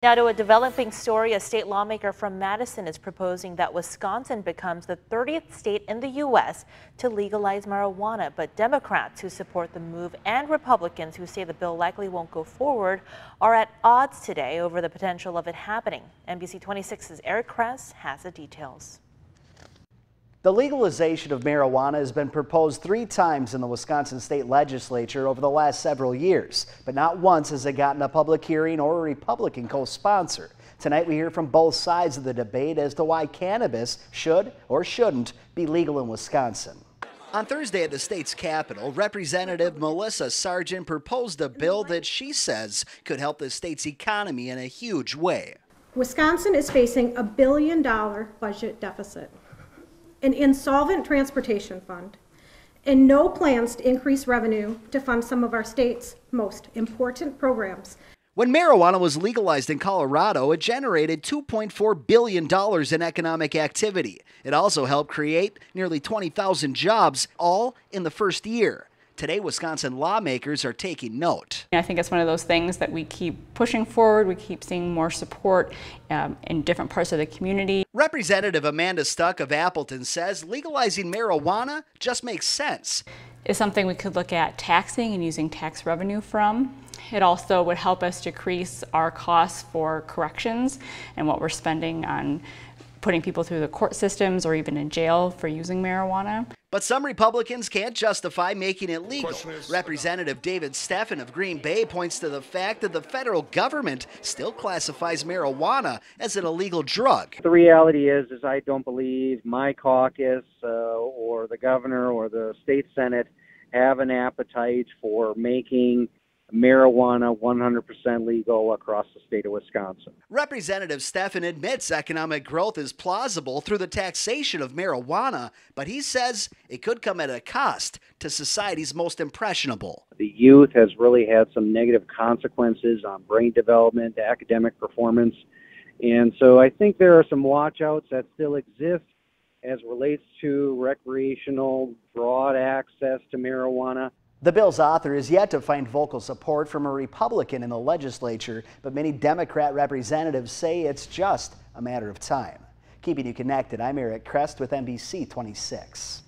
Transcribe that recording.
Now to a developing story, a state lawmaker from Madison is proposing that Wisconsin becomes the 30th state in the U.S. to legalize marijuana. But Democrats who support the move and Republicans who say the bill likely won't go forward are at odds today over the potential of it happening. NBC 26's Eric Kress has the details. The legalization of marijuana has been proposed 3 times in the Wisconsin state legislature over the last several years, but not once has it gotten a public hearing or a Republican co-sponsor. Tonight we hear from both sides of the debate as to why cannabis should or shouldn't be legal in Wisconsin. On Thursday at the state's capital, Representative Melissa Sargent proposed a bill that she says could help the state's economy in a huge way. Wisconsin is facing $1 billion budget deficit, an insolvent transportation fund, and no plans to increase revenue to fund some of our state's most important programs. When marijuana was legalized in Colorado, it generated $2.4 billion in economic activity. It also helped create nearly 20,000 jobs, all in the first year. Today, Wisconsin lawmakers are taking note. I think it's one of those things that we keep pushing forward. We keep seeing more support in different parts of the community. Representative Amanda Stuck of Appleton says legalizing marijuana just makes sense. It's something we could look at taxing and using tax revenue from. It also would help us decrease our costs for corrections and what we're spending on putting people through the court systems or even in jail for using marijuana. But some Republicans can't justify making it legal. Representative David Steffen of Green Bay points to the fact that the federal government still classifies marijuana as an illegal drug. The reality is I don't believe my caucus or the governor or the state senate have an appetite for making marijuana 100% legal across the state of Wisconsin. Representative Steffen admits economic growth is plausible through the taxation of marijuana, but he says it could come at a cost to society's most impressionable. The youth has really had some negative consequences on brain development, academic performance, and so I think there are some watch-outs that still exist as relates to recreational broad access to marijuana. The bill's author is yet to find vocal support from a Republican in the legislature, but many Democrat representatives say it's just a matter of time. Keeping you connected, I'm Eric Kress with NBC 26.